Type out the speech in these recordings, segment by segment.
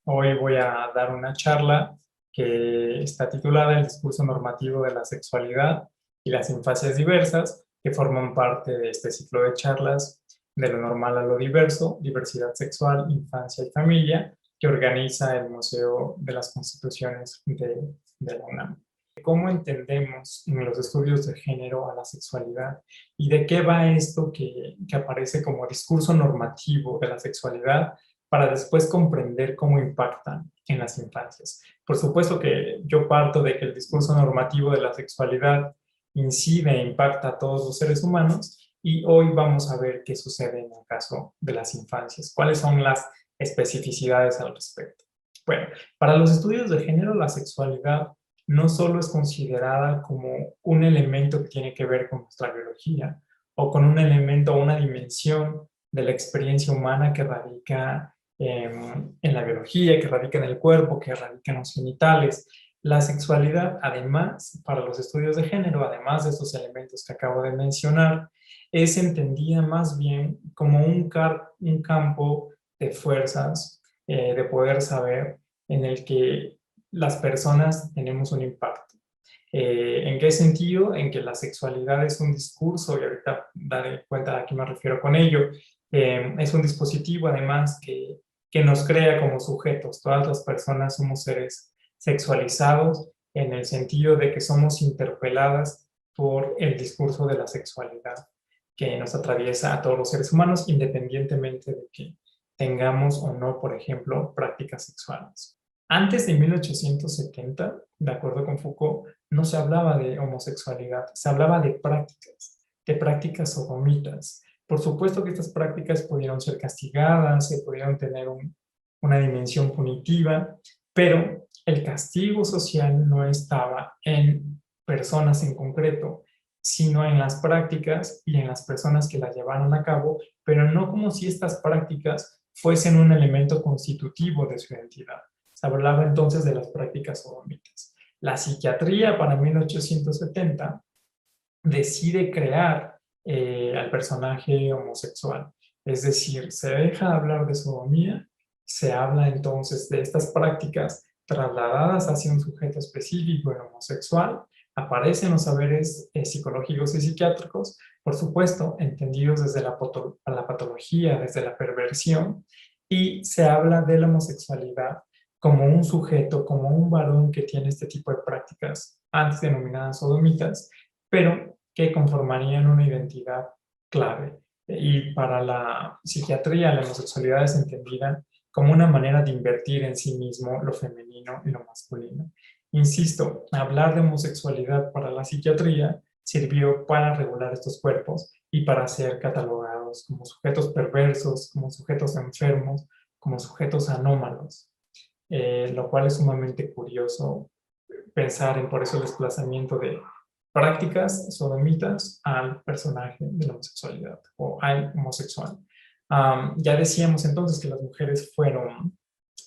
Hoy voy a dar una charla que está titulada El discurso normativo de la sexualidad y las infancias diversas, que forman parte de este ciclo de charlas de lo normal a lo diverso, diversidad sexual, infancia y familia, que organiza el Museo de las Constituciones de la UNAM. ¿Cómo entendemos en los estudios de género a la sexualidad y de qué va esto que aparece como discurso normativo de la sexualidad para después comprender cómo impactan en las infancias? Por supuesto que yo parto de que el discurso normativo de la sexualidad incide e impacta a todos los seres humanos, y hoy vamos a ver qué sucede en el caso de las infancias, cuáles son las especificidades al respecto. Bueno, para los estudios de género, la sexualidad no solo es considerada como un elemento que tiene que ver con nuestra biología o con un elemento o una dimensión de la experiencia humana que radica en la biología, que radica en el cuerpo, que radica en los genitales. La sexualidad, además, para los estudios de género, además de estos elementos que acabo de mencionar, es entendida más bien como un campo de fuerzas, de poder saber, en el que las personas tenemos un impacto. ¿En qué sentido? En que la sexualidad es un discurso, y ahorita daré cuenta de a qué me refiero con ello. Es un dispositivo, además, que nos crea como sujetos. Todas las personas somos seres sexualizados en el sentido de que somos interpeladas por el discurso de la sexualidad que nos atraviesa a todos los seres humanos, independientemente de que tengamos o no, por ejemplo, prácticas sexuales. Antes de 1870, de acuerdo con Foucault, no se hablaba de homosexualidad, se hablaba de prácticas sodomitas. Por supuesto que estas prácticas pudieron ser castigadas, se pudieron tener una dimensión punitiva, pero el castigo social no estaba en personas en concreto, sino en las prácticas y en las personas que las llevaron a cabo, pero no como si estas prácticas fuesen un elemento constitutivo de su identidad. Se hablaba entonces de las prácticas sodomitas. La psiquiatría para 1870 decide crear al personaje homosexual. Es decir, se deja de hablar de sodomía, se habla entonces de estas prácticas trasladadas hacia un sujeto específico, el homosexual. Aparecen los saberes psicológicos y psiquiátricos, por supuesto, entendidos desde la patología, desde la perversión, y se habla de la homosexualidad como un sujeto, como un varón que tiene este tipo de prácticas antes denominadas sodomitas, pero que conformarían una identidad clave. Y para la psiquiatría, la homosexualidad es entendida como una manera de invertir en sí mismo lo femenino y lo masculino. Insisto, hablar de homosexualidad para la psiquiatría sirvió para regular estos cuerpos y para ser catalogados como sujetos perversos, como sujetos enfermos, como sujetos anómalos, lo cual es sumamente curioso pensar en por eso el desplazamiento de prácticas sodomitas al personaje de la homosexualidad o al homosexual. Ya decíamos entonces que las mujeres fueron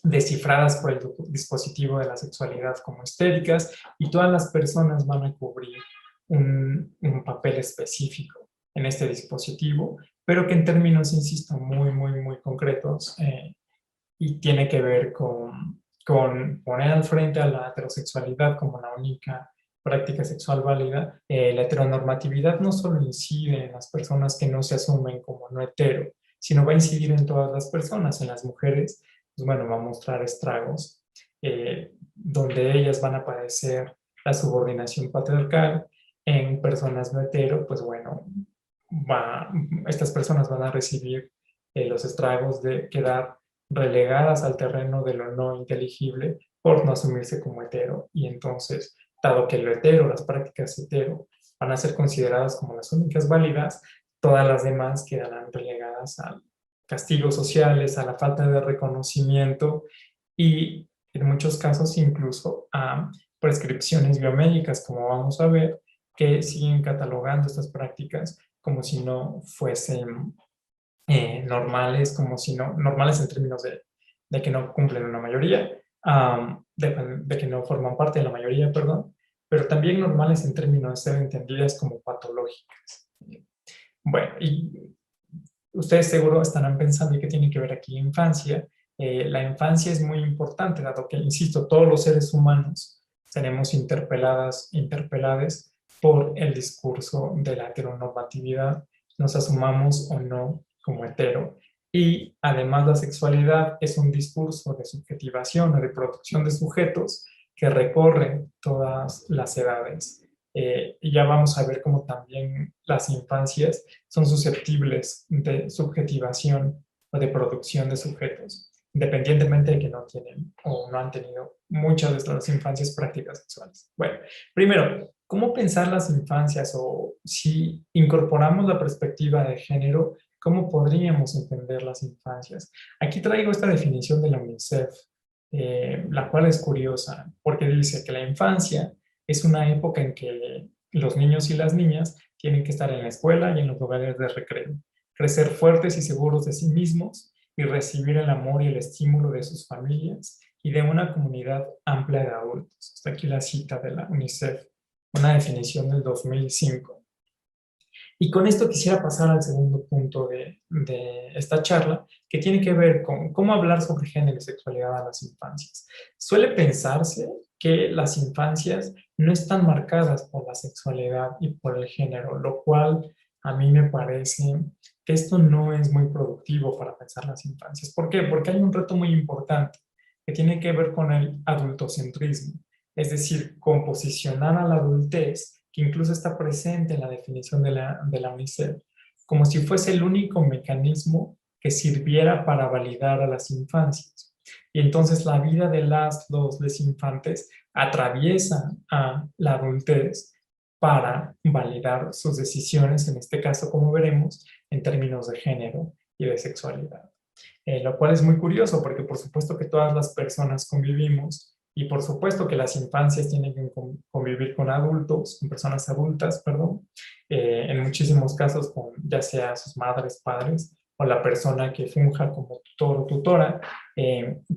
descifradas por el dispositivo de la sexualidad como histéricas, y todas las personas van a cubrir un papel específico en este dispositivo, pero que en términos, insisto, muy concretos, y tiene que ver con poner al frente a la heterosexualidad como la única práctica sexual válida. La heteronormatividad no solo incide en las personas que no se asumen como no hetero, sino va a incidir en todas las personas. En las mujeres, pues bueno, va a mostrar estragos donde ellas van a padecer la subordinación patriarcal. En personas no hetero, pues bueno, estas personas van a recibir los estragos de quedar relegadas al terreno de lo no inteligible por no asumirse como hetero. Y entonces, dado que lo hetero, las prácticas hetero, van a ser consideradas como las únicas válidas, todas las demás quedarán relegadas a castigos sociales, a la falta de reconocimiento y en muchos casos incluso a prescripciones biomédicas, como vamos a ver, que siguen catalogando estas prácticas como si no fuesen normales, como si no, normales en términos de que no cumplen una mayoría, de que no forman parte de la mayoría, perdón, pero también normales en términos de ser entendidas como patológicas. Bueno, y ustedes seguro estarán pensando, ¿y qué tiene que ver aquí infancia? La infancia es muy importante, dado que, insisto, todos los seres humanos seremos interpelades por el discurso de la heteronormatividad, nos asumamos o no como hetero. Y además la sexualidad es un discurso de subjetivación o de producción de sujetos que recorre todas las edades. Y ya vamos a ver cómo también las infancias son susceptibles de subjetivación o de producción de sujetos, independientemente de que no tienen o no han tenido muchas de las infancias prácticas sexuales. Bueno, primero, ¿cómo pensar las infancias? O si incorporamos la perspectiva de género, ¿cómo podríamos entender las infancias? Aquí traigo esta definición de la UNICEF, la cual es curiosa, porque dice que la infancia es una época en que los niños y las niñas tienen que estar en la escuela y en los lugares de recreo, crecer fuertes y seguros de sí mismos y recibir el amor y el estímulo de sus familias y de una comunidad amplia de adultos. Hasta aquí la cita de la UNICEF, una definición del 2005. Y con esto quisiera pasar al segundo punto de esta charla, que tiene que ver con cómo hablar sobre género y sexualidad a las infancias. Suele pensarse que las infancias no están marcadas por la sexualidad y por el género, lo cual a mí me parece que esto no es muy productivo para pensar las infancias. ¿Por qué? Porque hay un reto muy importante que tiene que ver con el adultocentrismo, es decir, con posicionar a la adultez, que incluso está presente en la definición de la UNICEF, como si fuese el único mecanismo que sirviera para validar a las infancias. Y entonces la vida de los infantes atraviesa a la adultez para validar sus decisiones, en este caso, como veremos, en términos de género y de sexualidad. Lo cual es muy curioso porque por supuesto que todas las personas convivimos y por supuesto que las infancias tienen que convivir con adultos, con personas adultas, perdón, en muchísimos casos con ya sea sus madres, padres o la persona que funja como tutor o tutora,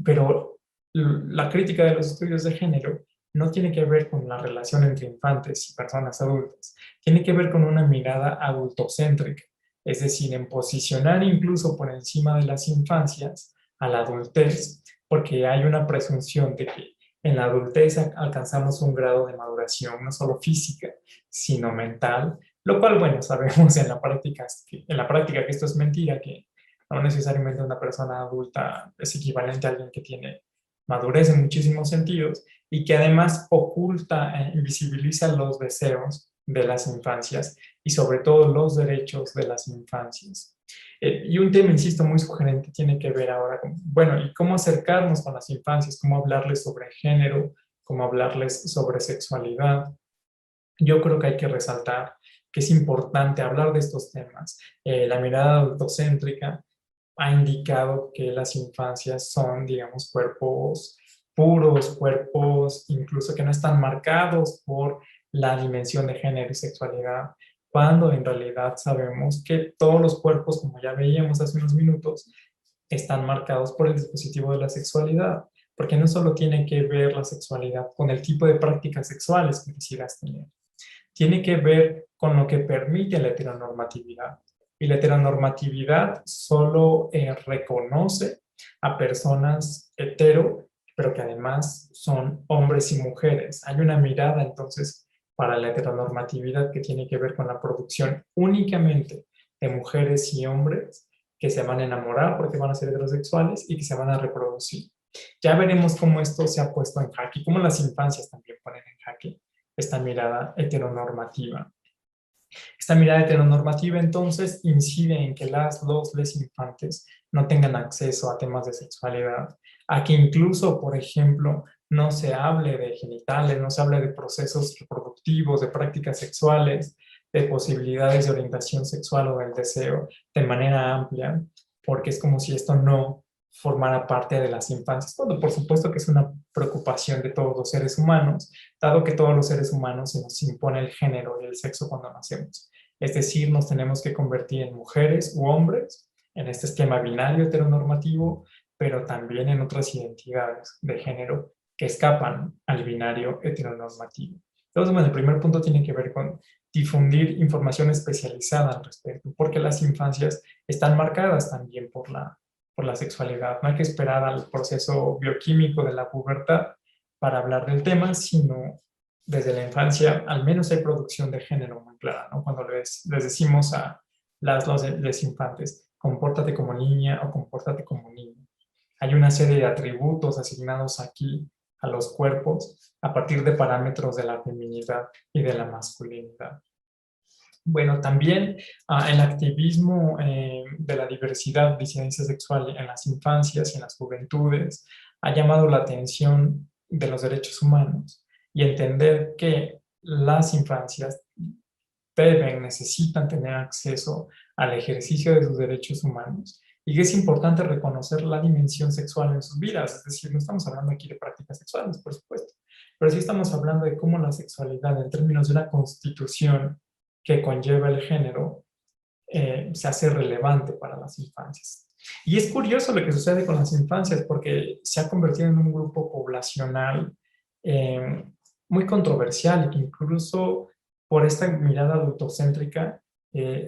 pero la crítica de los estudios de género no tiene que ver con la relación entre infantes y personas adultas, tiene que ver con una mirada adultocéntrica, es decir, en posicionar incluso por encima de las infancias a la adultez, porque hay una presunción de que en la adultez alcanzamos un grado de maduración, no solo física, sino mental, lo cual, bueno, sabemos en la práctica que esto es mentira, que no necesariamente una persona adulta es equivalente a alguien que tiene madurez en muchísimos sentidos y que además oculta e invisibiliza los deseos de las infancias y sobre todo los derechos de las infancias. Y un tema, insisto, muy sugerente tiene que ver ahora con, bueno, y cómo acercarnos con las infancias, cómo hablarles sobre género, cómo hablarles sobre sexualidad. Yo creo que hay que resaltar que es importante hablar de estos temas. La mirada adultocéntrica ha indicado que las infancias son, digamos, cuerpos puros, cuerpos incluso que no están marcados por la dimensión de género y sexualidad, cuando en realidad sabemos que todos los cuerpos, como ya veíamos hace unos minutos, están marcados por el dispositivo de la sexualidad, porque no solo tiene que ver la sexualidad con el tipo de prácticas sexuales que decidas tener, tiene que ver con lo que permite la heteronormatividad. Y la heteronormatividad solo reconoce a personas hetero, pero que además son hombres y mujeres. Hay una mirada entonces para la heteronormatividad que tiene que ver con la producción únicamente de mujeres y hombres que se van a enamorar porque van a ser heterosexuales y que se van a reproducir. Ya veremos cómo esto se ha puesto en jaque, cómo las infancias también ponen en jaque esta mirada heteronormativa. Esta mirada heteronormativa entonces incide en que les infantes no tengan acceso a temas de sexualidad, a que incluso, por ejemplo, no se hable de genitales, no se hable de procesos reproductivos, de prácticas sexuales, de posibilidades de orientación sexual o del deseo de manera amplia, porque es como si esto no formara parte de las infancias, cuando por supuesto que es una preocupación de todos los seres humanos, dado que todos los seres humanos se nos impone el género y el sexo cuando nacemos. Es decir, nos tenemos que convertir en mujeres u hombres, en este esquema binario heteronormativo, pero también en otras identidades de género que escapan al binario heteronormativo. Entonces, bueno, el primer punto tiene que ver con difundir información especializada al respecto, porque las infancias están marcadas también por por la sexualidad. No hay que esperar al proceso bioquímico de la pubertad para hablar del tema, sino desde la infancia, al menos hay producción de género muy clara, ¿no? Cuando les decimos a los infantes, compórtate como niña o compórtate como niño. Hay una serie de atributos asignados aquí a los cuerpos a partir de parámetros de la feminidad y de la masculinidad. Bueno, también el activismo de la diversidad, disidencia sexual en las infancias y en las juventudes ha llamado la atención de los derechos humanos y entender que las infancias necesitan tener acceso al ejercicio de sus derechos humanos y que es importante reconocer la dimensión sexual en sus vidas. Es decir, no estamos hablando aquí de prácticas sexuales, por supuesto, pero sí estamos hablando de cómo la sexualidad, en términos de una constitución que conlleva el género, se hace relevante para las infancias. Y es curioso lo que sucede con las infancias porque se ha convertido en un grupo poblacional muy controversial y que incluso por esta mirada adultocéntrica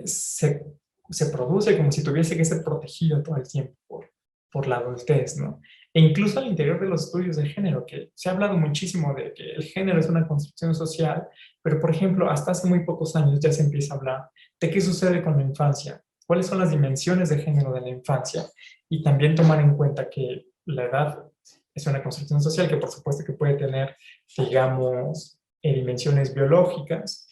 se produce como si tuviese que ser protegido todo el tiempo por la adultez, ¿no? E incluso al interior de los estudios de género, que se ha hablado muchísimo de que el género es una construcción social, pero por ejemplo, hasta hace muy pocos años ya se empieza a hablar de qué sucede con la infancia, cuáles son las dimensiones de género de la infancia, y también tomar en cuenta que la edad es una construcción social que por supuesto que puede tener, digamos, dimensiones biológicas,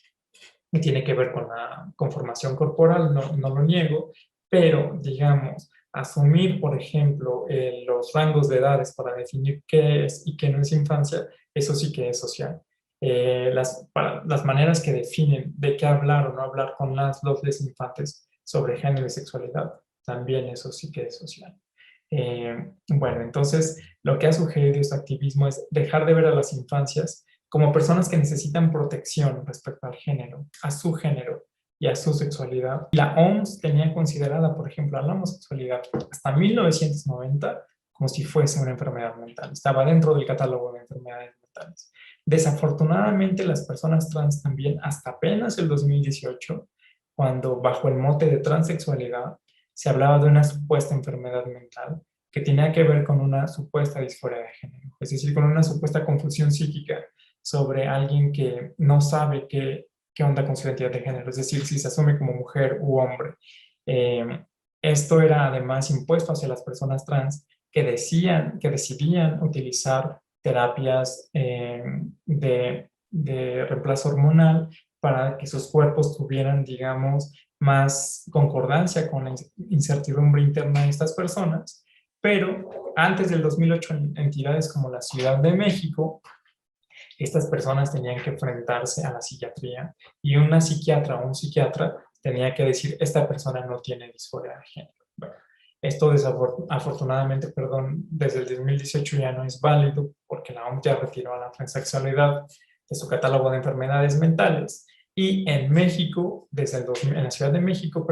y tiene que ver con la conformación corporal, no lo niego, pero digamos, asumir, por ejemplo, los rangos de edades para definir qué es y qué no es infancia, eso sí que es social. Las maneras que definen de qué hablar o no hablar con los infantes sobre género y sexualidad, también eso sí que es social. Bueno, entonces lo que ha sugerido este activismo es dejar de ver a las infancias como personas que necesitan protección respecto al género, a su género y a su sexualidad. La OMS tenía considerada, por ejemplo, a la homosexualidad hasta 1990 como si fuese una enfermedad mental. Estaba dentro del catálogo de enfermedades mentales. Desafortunadamente, las personas trans también, hasta apenas el 2018, cuando bajo el mote de transexualidad se hablaba de una supuesta enfermedad mental que tenía que ver con una supuesta disforia de género, es decir, con una supuesta confusión psíquica sobre alguien que no sabe qué onda con su identidad de género, es decir, si se asume como mujer u hombre. Esto era además impuesto hacia las personas trans que decidían utilizar terapias de reemplazo hormonal para que sus cuerpos tuvieran, digamos, más concordancia con la incertidumbre interna de estas personas. Pero antes del 2008, en entidades como la Ciudad de México, estas personas tenían que enfrentarse a la psiquiatría y una psiquiatra o un psiquiatra tenía que decir, esta persona no tiene disforia de género. Bueno, esto afortunadamente, desde el 2018 ya no es válido porque la OMS ya retiró la transexualidad de su catálogo de enfermedades mentales. Y en México, en la Ciudad de México,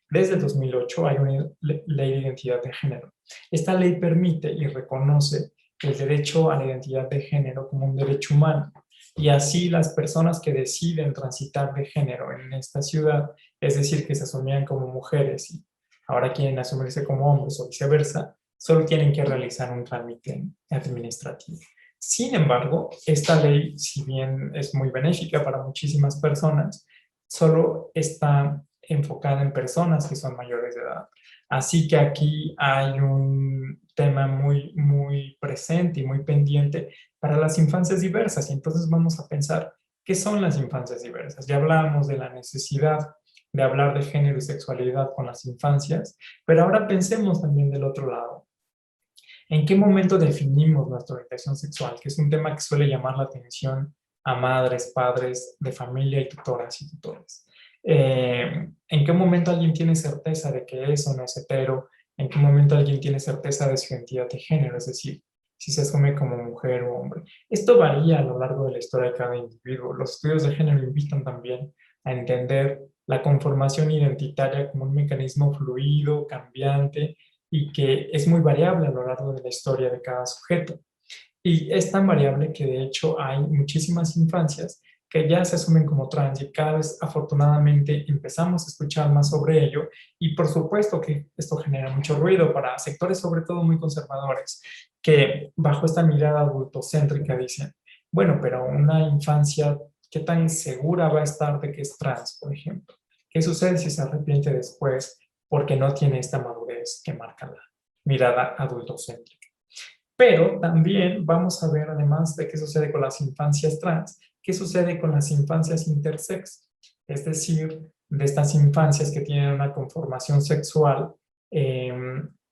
desde el 2008 hay una ley de identidad de género. Esta ley permite y reconoce el derecho a la identidad de género como un derecho humano. Y así las personas que deciden transitar de género en esta ciudad, es decir, que se asumían como mujeres y ahora quieren asumirse como hombres o viceversa, solo tienen que realizar un trámite administrativo. Sin embargo, esta ley, si bien es muy benéfica para muchísimas personas, solo está enfocada en personas que son mayores de edad. Así que aquí hay un tema muy, muy presente y muy pendiente para las infancias diversas. Y entonces vamos a pensar, ¿qué son las infancias diversas? Ya hablábamos de la necesidad de hablar de género y sexualidad con las infancias, pero ahora pensemos también del otro lado. ¿En qué momento definimos nuestra orientación sexual? Que es un tema que suele llamar la atención a madres, padres de familia y tutoras y tutores. ¿En qué momento alguien tiene certeza de que eso no es hetero? ¿En qué momento alguien tiene certeza de su identidad de género? Es decir, si se asume como mujer o hombre. Esto varía a lo largo de la historia de cada individuo. Los estudios de género invitan también a entender la conformación identitaria como un mecanismo fluido, cambiante, y que es muy variable a lo largo de la historia de cada sujeto. Y es tan variable que de hecho hay muchísimas infancias que ya se asumen como trans y cada vez afortunadamente empezamos a escuchar más sobre ello y por supuesto que esto genera mucho ruido para sectores sobre todo muy conservadores que bajo esta mirada adultocéntrica dicen, bueno, pero una infancia, ¿qué tan segura va a estar de que es trans, por ejemplo? ¿Qué sucede si se arrepiente después porque no tiene esta madurez que marca la mirada adultocéntrica? Pero también vamos a ver, además de qué sucede con las infancias trans, qué sucede con las infancias intersex, es decir, de estas infancias que tienen una conformación sexual eh,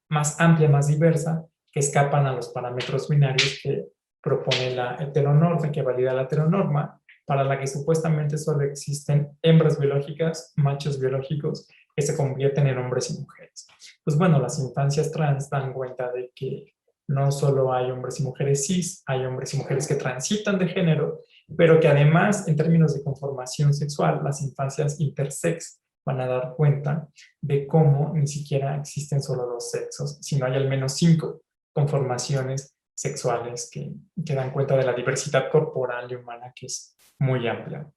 más amplia, más diversa, que escapan a los parámetros binarios que propone la heteronorma, que valida la heteronorma, para la que supuestamente solo existen hembras biológicas, machos biológicos, que se convierten en hombres y mujeres. Pues bueno, las infancias trans dan cuenta de que no solo hay hombres y mujeres cis, hay hombres y mujeres que transitan de género, pero que además, en términos de conformación sexual, las infancias intersex van a dar cuenta de cómo ni siquiera existen solo dos sexos, sino hay al menos 5 conformaciones sexuales que dan cuenta de la diversidad corporal y humana que es muy amplia.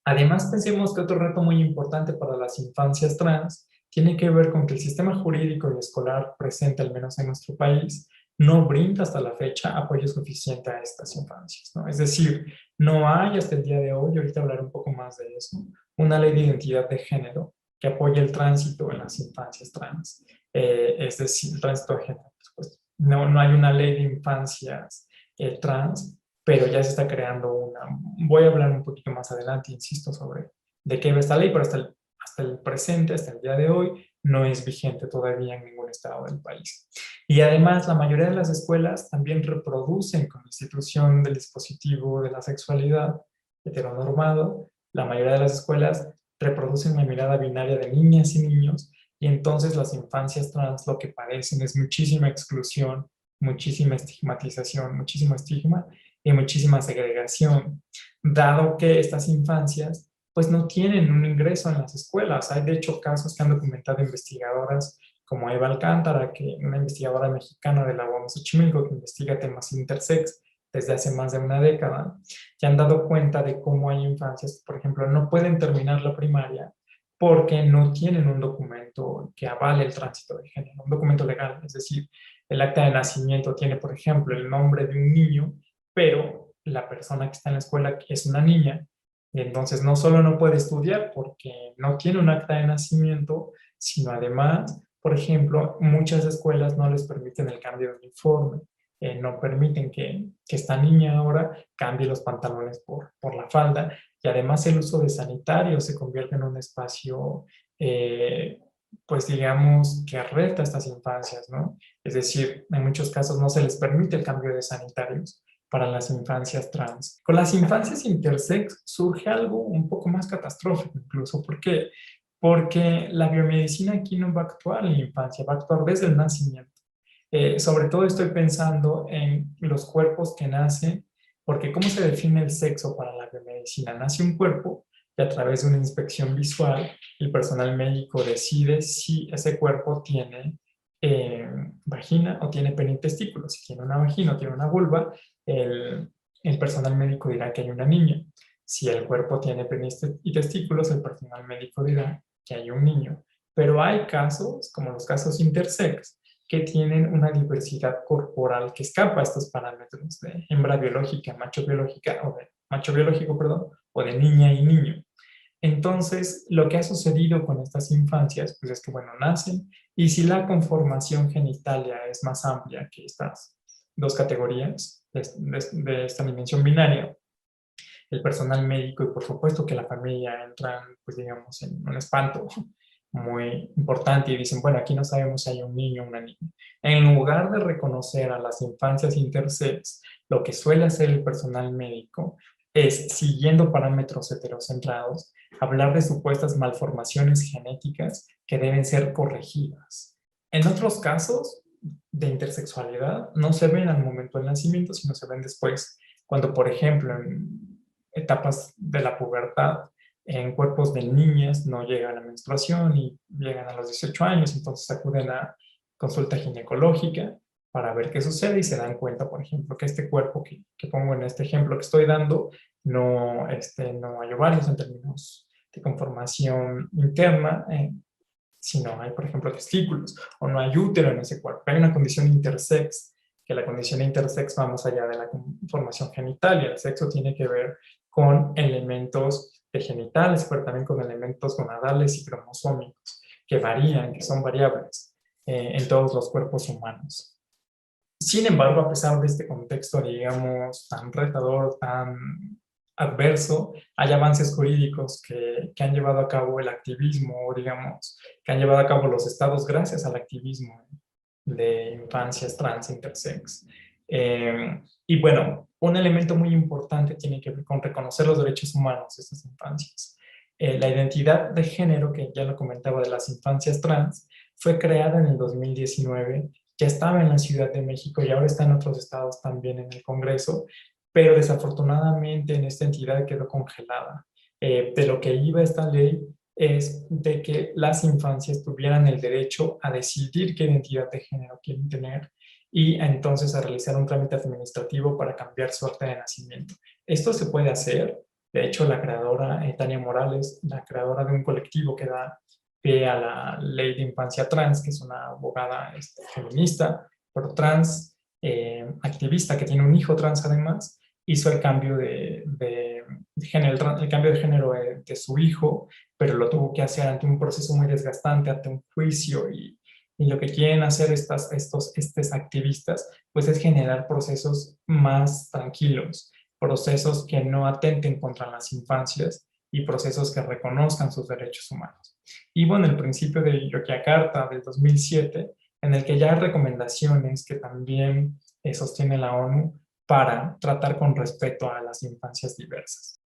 Además, pensemos que otro reto muy importante para las infancias trans tiene que ver con que el sistema jurídico y escolar presente, al menos en nuestro país, no brinda hasta la fecha apoyo suficiente a estas infancias, ¿no? Es decir, no hay hasta el día de hoy, ahorita hablaré un poco más de eso, una ley de identidad de género que apoye el tránsito en las infancias trans. Es decir, el tránsito de género, pues, no hay una ley de infancias trans, pero ya se está creando una. Voy a hablar un poquito más adelante, insisto, sobre de qué va esta ley, pero hasta el presente, hasta el día de hoy, no es vigente todavía en ningún estado del país. Y además, la mayoría de las escuelas también reproducen con la institución del dispositivo de la sexualidad heteronormado. La mayoría de las escuelas reproducen una mirada binaria de niñas y niños, y entonces las infancias trans lo que padecen es muchísima exclusión, muchísima estigmatización, muchísimo estigma y muchísima segregación, dado que estas infancias pues no tienen un ingreso en las escuelas. Hay de hecho casos que han documentado investigadoras como Eva Alcántara, que una investigadora mexicana de la UAM Xochimilco que investiga temas intersex desde hace más de una década, que han dado cuenta de cómo hay infancias que, por ejemplo, no pueden terminar la primaria porque no tienen un documento que avale el tránsito de género, un documento legal, es decir, el acta de nacimiento tiene, por ejemplo, el nombre de un niño, pero la persona que está en la escuela es una niña, y entonces no solo no puede estudiar porque no tiene un acta de nacimiento, sino además, por ejemplo, muchas escuelas no les permiten el cambio de uniforme, no permiten que esta niña ahora cambie los pantalones por la falda, y además el uso de sanitarios se convierte en un espacio, pues digamos, que reta a estas infancias, ¿no? Es decir, en muchos casos no se les permite el cambio de sanitarios para las infancias trans. Con las infancias intersex surge algo un poco más catastrófico incluso. ¿Por qué? Porque la biomedicina aquí no va a actuar en la infancia, va a actuar desde el nacimiento. Sobre todo estoy pensando en los cuerpos que nacen, porque ¿cómo se define el sexo para la biomedicina? Nace un cuerpo y a través de una inspección visual el personal médico decide si ese cuerpo tiene vagina o tiene pene y testículos. Si tiene una vagina o tiene una vulva, el personal médico dirá que hay una niña. Si el cuerpo tiene pene y testículos, el personal médico dirá que hay un niño. Pero hay casos, como los casos intersex, que tienen una diversidad corporal que escapa a estos parámetros de hembra biológica, macho biológica, o de macho biológico, perdón, o de niña y niño. Entonces, lo que ha sucedido con estas infancias, pues es que, bueno, nacen, y si la conformación genitalia es más amplia que estas dos categorías de esta dimensión binaria, el personal médico y por supuesto que la familia entran, pues digamos, en un espanto muy importante y dicen, bueno, aquí no sabemos si hay un niño o una niña. En lugar de reconocer a las infancias intersex, lo que suele hacer el personal médico es, siguiendo parámetros heterocentrados, hablar de supuestas malformaciones genéticas que deben ser corregidas. En otros casos de intersexualidad no se ven al momento del nacimiento, sino se ven después, cuando por ejemplo en etapas de la pubertad, en cuerpos de niñas no llega a la menstruación y llegan a los 18 años, entonces acuden a consulta ginecológica para ver qué sucede y se dan cuenta, por ejemplo, que este cuerpo que pongo en este ejemplo que estoy dando no hay ovarios en términos de conformación interna, si no hay, por ejemplo, testículos, o no hay útero en ese cuerpo. Hay una condición intersex, que la condición intersex va más allá de la conformación genital, y el sexo tiene que ver con elementos de genitales, pero también con elementos gonadales y cromosómicos, que varían, que son variables en todos los cuerpos humanos. Sin embargo, a pesar de este contexto, digamos, tan retador, tan adverso, hay avances jurídicos que han llevado a cabo el activismo, digamos, que han llevado a cabo los estados gracias al activismo de infancias trans intersex. Y bueno, un elemento muy importante tiene que ver con reconocer los derechos humanos de estas infancias. La identidad de género, que ya lo comentaba, de las infancias trans, fue creada en el 2019, ya estaba en la Ciudad de México y ahora está en otros estados también en el Congreso, pero desafortunadamente en esta entidad quedó congelada. De lo que iba esta ley es de que las infancias tuvieran el derecho a decidir qué identidad de género quieren tener y entonces a realizar un trámite administrativo para cambiar su acta de nacimiento. Esto se puede hacer. De hecho, la creadora, Tania Morales, la creadora de un colectivo que da pie a la ley de infancia trans, que es una abogada feminista, pro trans, activista, que tiene un hijo trans además, hizo el cambio de género, el cambio de género de su hijo, pero lo tuvo que hacer ante un proceso muy desgastante, ante un juicio, y lo que quieren hacer estos activistas pues es generar procesos más tranquilos, procesos que no atenten contra las infancias y procesos que reconozcan sus derechos humanos. Y bueno, el principio de Yogyakarta del 2007, en el que ya hay recomendaciones que también sostiene la ONU para tratar con respeto a las infancias diversas.